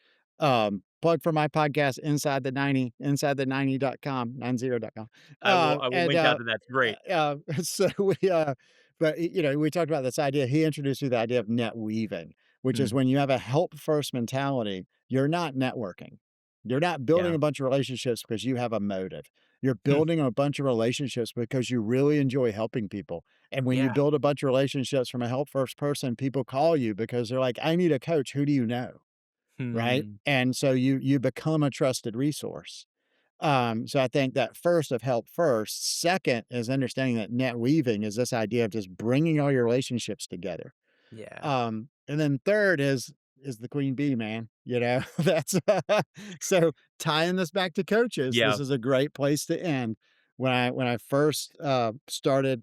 Plug for my podcast, inside the 90.com, 90.com. I will And, link out to that. It's great. so but, we talked about this idea. He introduced me to the idea of net weaving, which is Mm, when you have a help first mentality, you're not networking. You're not building yeah. a bunch of relationships because you have a motive. You're Hmm. building a bunch of relationships because you really enjoy helping people. And when you Yeah. build a bunch of relationships from a help first person, people call you because they're like, I need a coach. Who do you know? Right. Hmm. And so you become a trusted resource. So I think that first of help first. Second is understanding that net weaving is this idea of just bringing all your relationships together. Yeah. And then third is the queen bee, man. That's so tying this back to coaches, Yeah. this is a great place to end. When I first started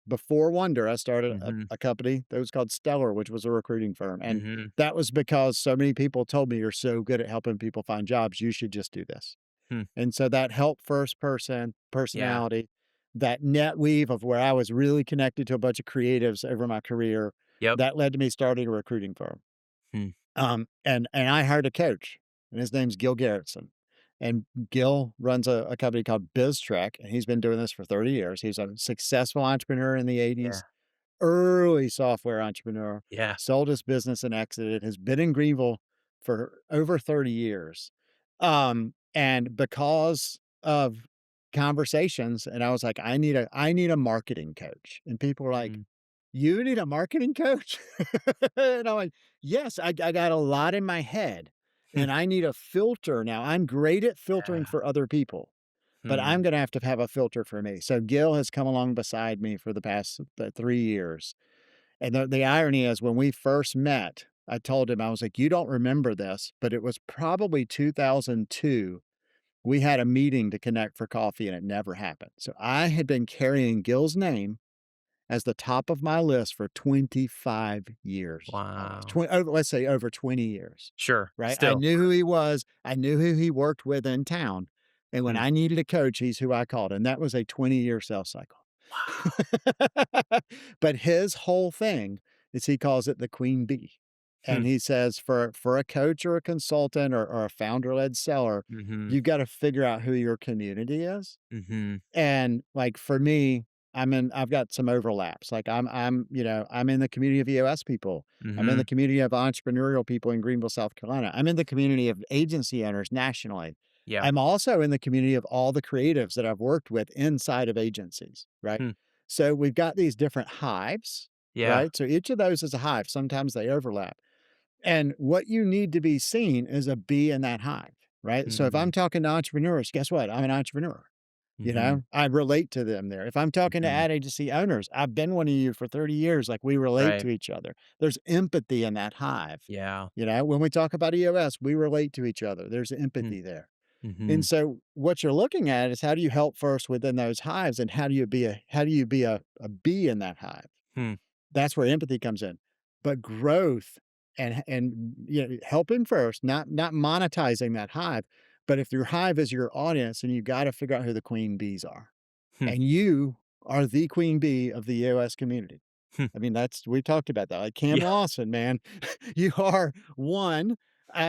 before Wonder, I started a, Mhm. a company that was called Stellar, which was a recruiting firm. And Mhm. that was because so many people told me you're so good at helping people find jobs, you should just do this. Hmm. And so that help first Yeah. personality, that net weave of where I was really connected to a bunch of creatives over my career, Yep. that led to me starting a recruiting firm. Hmm. And I hired a coach, and his name's Gil Garrettson. And Gil runs a company called BizTrek, and he's been doing this for 30 years. He's a successful entrepreneur in the Yeah. 80s, early software entrepreneur, Yeah. sold his business and exited, has been in Greenville for over 30 years. And because of conversations, and I was like, I need a marketing coach. And people were like, Mm. you need a marketing coach? And I'm like, yes, I got a lot in my head Hmm. and I need a filter now. I'm great at filtering Yeah. for other people, but Hmm. I'm going to have a filter for me. So Gil has come along beside me for the past 3 years. And the irony is when we first met, I told him, I was like, you don't remember this, but it was probably 2002. We had a meeting to connect for coffee and it never happened. So I had been carrying Gil's name as the top of my list for 25 years almost. Wow. 20, let's say over 20 years, Sure. right? I Still. knew who he was. I knew who he worked with in town. And when Hmm. I needed a coach, he's who I called. And that was a 20-year sales cycle. Wow. But his whole thing is he calls it the queen bee. Hmm. And he says for a coach or a consultant or a founder led seller, Mhm. you've got to figure out who your community is. Mhm. And, like, for me, I've got some overlaps, like, I'm in the community of EOS people. I'm in the Mhm. community of entrepreneurial people in Greenville, South Carolina. I'm in the community of agency owners nationally. Yeah. I'm also in the community of all the creatives that I've worked with inside of agencies, right? Hmm. So, we've got these different hives, Yeah. right? So, each of those is a hive, sometimes they overlap. And what you need to be seen is a bee in that hive, right? So, if I'm Mhm. talking to entrepreneurs, guess what? I'm an entrepreneur. Mhm. I relate to them there. If I'm talking to Mhm. ad agency owners, I've been one of you for 30 years, like, we relate Right. to each other. There's empathy in that hive. Yeah. When we talk about EOS, we relate to each other. There's Hmm. empathy there. And Mhm. so what you're looking at is how do you help first within those hives and how do you be a bee in that hive? Hmm. That's where empathy comes in. But growth and helping first, not monetizing that hive. But if your hive is your audience, and you got to figure out who the queen bees are. Hmm. And you are the queen bee of the EOS community. Hmm. I mean, we talked about that. Like Cam Yeah. Lawson, man, you are one.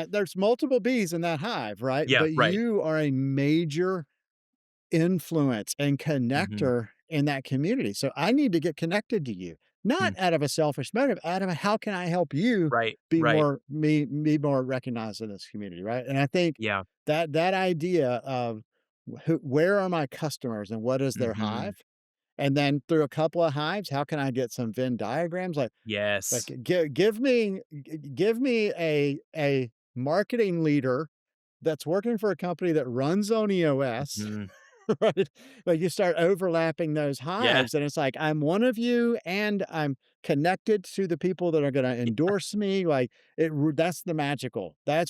There's multiple bees in that hive, right? Yeah. But Right. you are a major influence and Mhm. connector in that community. So I need to get connected to you, not Mm. out of a selfish motive, out of a, how can I help you Right, be right. be more recognized in this community, right? And I think Yeah. that idea of where are my customers and what is their Mhm. hive? And then through a couple of hives, how can I get some Venn diagrams? Yes. Give me a marketing leader that's working for a company that runs on EOS, Mhm. right? Like, you start overlapping those Yeah. hives, and it's like, I'm one of you, and I'm connected to the people that are gonna endorse me, like, that's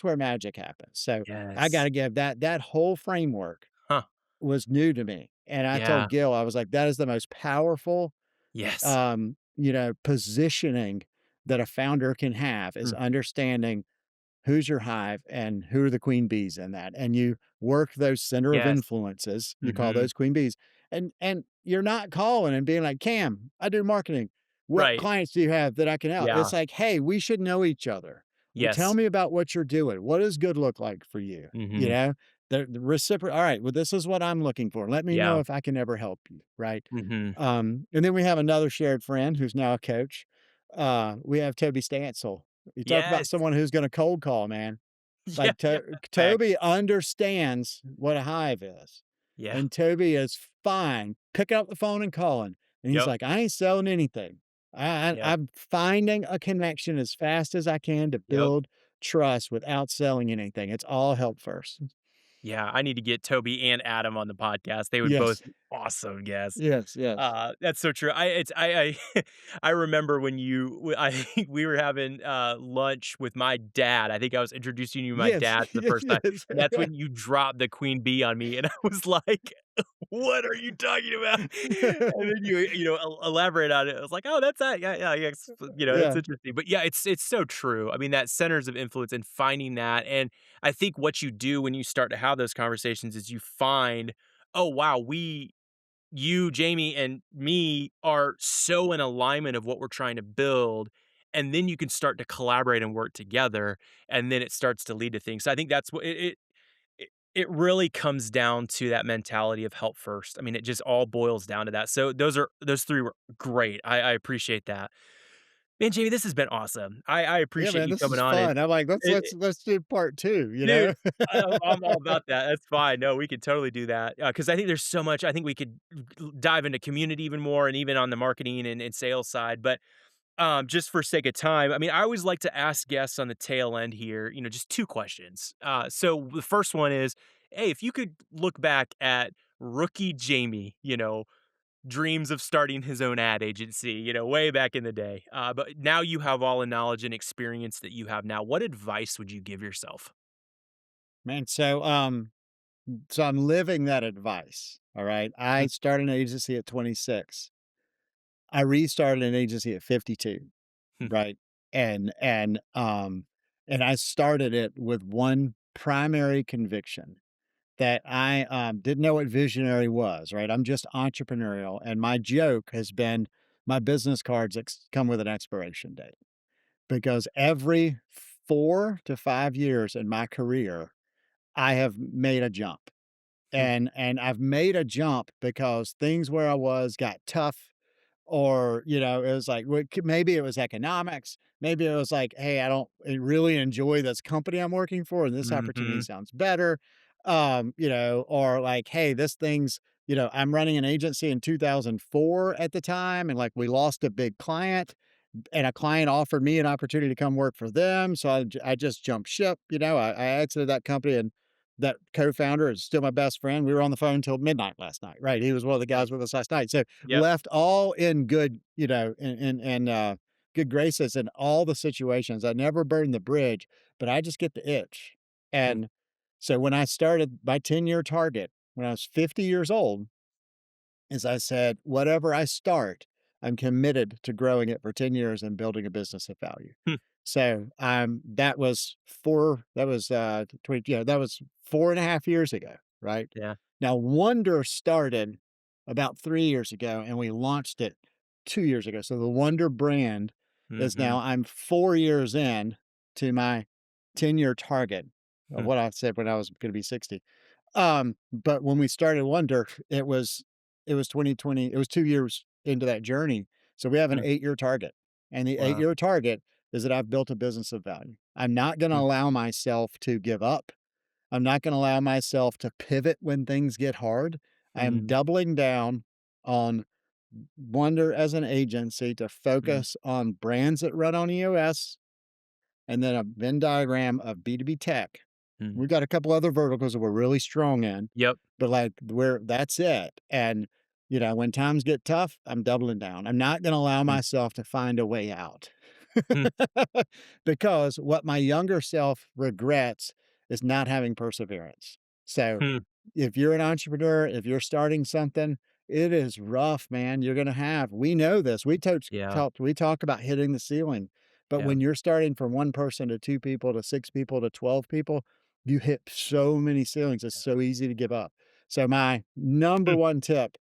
where magic happens. So, I Yes. gotta give that whole framework Huh. was new to me, and I Yeah. told Gil, I was like, "That is the most powerful, Yes. positioning that a founder can have, is Mm. understanding who's your hive and who are the queen bees in that, and you work those center of Yes. influences, you call Mhm. those queen bees, and you're not calling and being like, "Cam, I do marketing. What Right. clients do you have that I can help?" Yeah. It's like, "Hey, we should know each other. Well, tell Yes. me about what you're doing. What does good look like for you?" You Mhm. know? The all right, well, this is what I'm looking for. Let me know Yeah. if I can ever help you, right? Mhm. And then we have another shared friend who's now a coach. We have Toby Stansel. You talk about Yes. someone who's gonna cold call, man. Yeah, Like, yeah. Facts. Toby understands what a hive is, Yeah. and Toby is fine picking up the phone and calling, and he's Yep. like, "I ain't selling anything. Yep. I'm finding a connection as fast as I can to Yep. build trust without selling anything. It's all help first." Yeah, I need to get Toby and Adam on the podcast. They would both Yes. be awesome guests. Yes, yes. That's so true. I I remember when I think we were having, lunch with my dad. I think I was introducing you to my Yes. dad for the first time, Yes. and that's when you dropped the queen bee on me, and I was like, "What are you talking about?" And then elaborate on it. I was like, "Oh, that's that. Yeah, yeah, yeah." It's Yeah. interesting. But yeah, it's so true. I mean, that centers of influence and finding that, and I think what you do when you start to have those conversations is you find, "Oh, wow, you, Jamie, and me are so in alignment of what we're trying to build." And then you can start to collaborate and work together, and then it starts to lead to things. So I think that's what it really comes down to, that mentality of help first. I mean, it just all boils down to that. So those 3 were great. I appreciate that. Man, Jamie, this has been awesome. I Yeah, appreciate man, you this coming is on, and fun. I'm like, it let's do part 2, you dude, know? I'm all about that. That's fine. No, we could totally do that, because I think there's so much. I think we could dive into community even more, and even on the marketing and sales side. But just for sake of time, I mean, I always like to ask guests on the tail end here, just 2 questions. So the first one is, hey, if you could look back at rookie Jamie, dreams of starting his own ad agency, way back in the day. But now you have all the knowledge and experience that you have now. What advice would you give yourself? Man, so I'm living that advice, all right? I Mm, started an agency at 26. I restarted an agency at 52, hmm, right? And I started it with one primary conviction, that I, didn't know what visionary was, right? I'm just entrepreneurial, and my joke has been my business cards come with an expiration date, because every 4 to 5 years in my career, I have made a jump. hmm, And I've made a jump because things where I was got tough, or, it was like, maybe it was economics. Maybe it was like, hey, I don't really enjoy this company I'm working for, and this opportunity mhm, sounds better. Or like, hey, this thing's, I'm running an agency in 2004 at the time, and like we lost a big client, and a client offered me an opportunity to come work for them. So I just jumped ship. I exited that company, and that co-founder is still my best friend. We were on the phone till midnight last night. Right. He was one of the guys nice. with us last night. So Yep. left all in good, good graces in all the situations. I never burned the bridge, but I just get the itch. Hmm, And so when I started my 10-year target, when I was 50 years old, is I said, whatever I start, I'm committed to growing it for 10 years and building a business of value. hmm, So, that was, 20, yeah, that was 4.5 years ago, right? yeah. Now, Wonder started about 3 years ago, and we launched it 2 years ago. So the Wonder brand is Mhm, now, I'm 4 years in to my 10-year target of hmm, what I said when I was going to be 60. But when we started Wonder, it was it was 2020, it was 2 years into that journey. So we have an Mm, 8-year target. And the wow. 8-year target is that I've built a business of value. I'm not going to Mm, allow myself to give up. I'm not going to allow myself to pivot when things get hard. I am mm, doubling down on Wonder as an agency to mm, focus on brands that run on EOS and then a Venn diagram of B2B tech. mm. We've got a couple other verticals that we're really strong in, Yep. but like where that's it. And, when times get tough, I'm doubling down. I'm not going to allow Mm, myself to find a way out mm, because what my younger self regrets is not having perseverance. So mm. if you're an entrepreneur, if you're starting something, it is rough, man. You're going to have, we know this. Yeah, We talk about hitting the ceiling, but yeah, when you're starting from one person to two people to six people to 12 people, you hit so many ceilings. It's yeah. so easy to give up. So my number Mm, one tip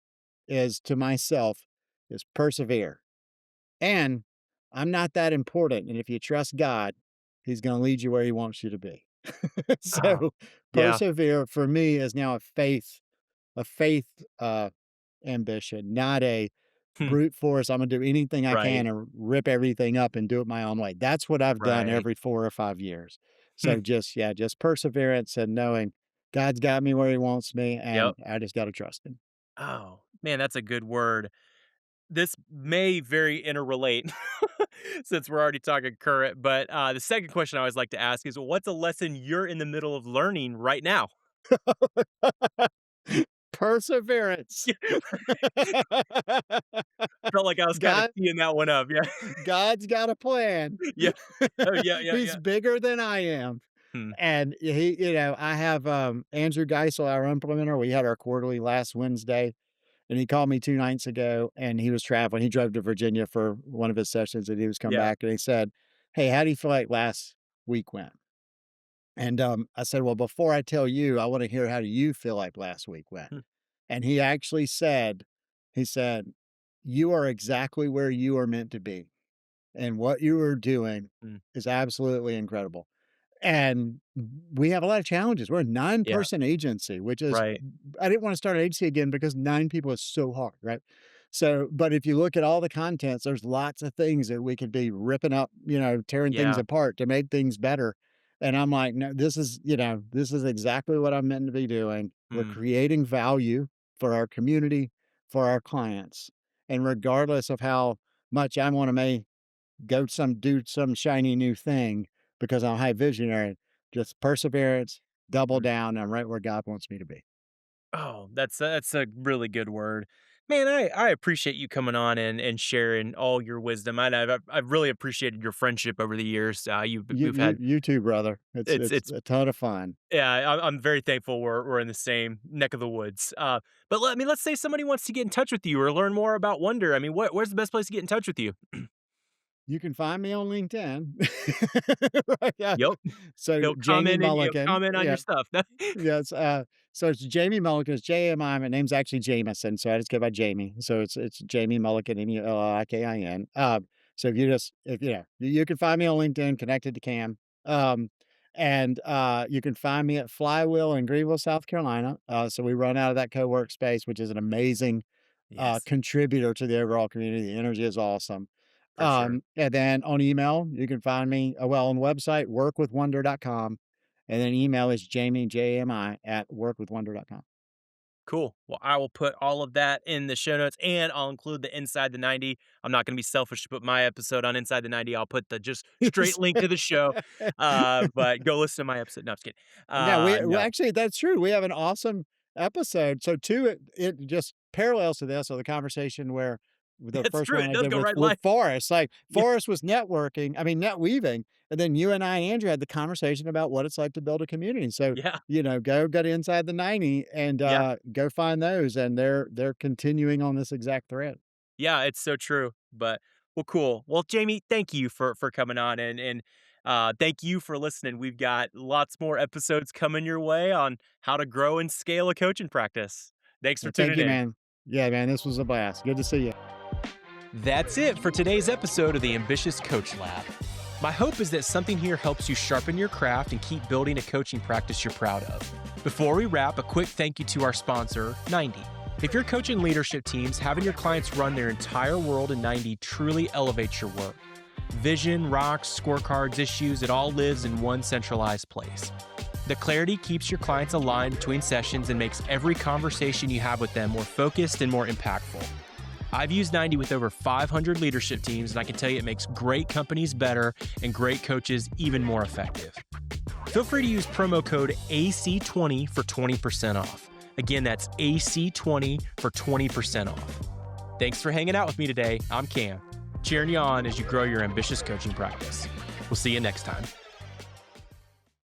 is to myself is persevere. And I'm not that important. And if you trust God, he's going to lead you where he wants you to be. oh, So yeah. persevere for me is now a faith ambition, not a Hmm, brute force. I'm gonna do anything I right, can and rip everything up and do it my own way. That's what I've done right. every 4 or 5 years. Hmm, So just perseverance and knowing God's got me where he wants me yep. and I just gotta trust him. Oh, man, that's a good word. This may very interrelate since we're already talking current, but, the second question I always like to ask is, what's a lesson you're in the middle of learning right now? Perseverance. Felt like I was kinda God teeing that one up, yeah. God's got a plan. Yeah. Oh, yeah, yeah, He's yeah. bigger than I am. Hmm, And I have, Andrew Geisel, our implementer, we had our quarterly last Wednesday, and he called me 2 nights ago, and he was traveling. He drove to Virginia for one of his sessions, and he was come yeah. back, and he said, "Hey, how do you feel like last week went?" And, I said, "Well, before I tell you, I wanna hear how do you feel like last week went?" Hmm, And he actually said, he said, "You are exactly where you are meant to be, and what you are doing hmm, is absolutely incredible." And we have a lot of challenges. We're a yeah, nine-person agency, which is right. I didn't wanna start an agency again because 9 people is so hard, right? So, but if you look at all the contents, there's lots of things that we could be ripping up, tearing things Yeah. apart to make things better. And I'm like, "No, this is exactly what I'm meant to be doing. We're Mm. creating value for our community, for our clients. And regardless of how much I wanna do some shiny new thing because I'm high visionary. Just perseverance, double Mm. down. I'm right where God wants me to be. Oh, that's a really good word. Man, I appreciate you coming on and sharing all your wisdom. I've really appreciated your friendship over the years. We've had You too, brother. It's it's a ton of fun. yeah. I'm very thankful we're in the same neck of the woods. But let's say somebody wants to get in touch with you or learn more about Wonder. I mean, where's the best place to get in touch with you? You can find me on LinkedIn. Right, yeah. Yep, So he'll Jamie comment and Mullikin. comment on your Yeah. stuff. Yes, so it's Jami Mullikin, it's JMI, my name's actually Jameson, so I just go by Jamie. So it's Jami Mullikin, Mullikin. So if you can find me on LinkedIn, connected to Cam. And you can find me at Flywheel in Greenville, South Carolina. So we run out of that co-work space, which is an amazing Yes, contributor to the overall community. The energy is awesome. for sure. And then on email, you can find me, on the website, workwithwonder.com. And then email is Jamie, Jami at workwithwonder.com. Cool. Well, I will put all of that in the show notes and I'll include the Inside the 90. I'm not going to be selfish to put my episode on Inside the 90. I'll put the just straight link to the show. But go listen to my episode. No, I'm just kidding. No, No, actually, that's true. We have an awesome episode. So, two, it just parallels to this. So, the conversation where the that's first true. one It I does did go right in with line. Forrest, like Yeah. Forrest was networking, I mean, net weaving. And then you and I, Andrew, had the conversation about what it's like to build a community. So, Yeah. go to Inside the 90 and Yeah. go find those. And they're continuing on this exact thread. Yeah. It's so true. But well, cool. Well, Jamie, thank you for coming on and thank you for listening. We've got lots more episodes coming your way on how to grow and scale a coaching practice. Thanks for Well, thank tuning you, in. man. Yeah, man, this was a blast. Good to see you. That's it for today's episode of the Ambitious Coach Lab. My hope is that something here helps you sharpen your craft and keep building a coaching practice you're proud of. Before we wrap, a quick thank you to our sponsor, 90. If you're coaching leadership teams, having your clients run their entire world in 90 truly elevates your work. Vision, rocks, scorecards, issues, it all lives in one centralized place. The clarity keeps your clients aligned between sessions and makes every conversation you have with them more focused and more impactful. I've used 90 with over 500 leadership teams, and I can tell you it makes great companies better and great coaches even more effective. Feel free to use promo code AC20 for 20% off. Again, that's AC20 for 20% off. Thanks for hanging out with me today. I'm Cam, cheering you on as you grow your ambitious coaching practice. We'll see you next time.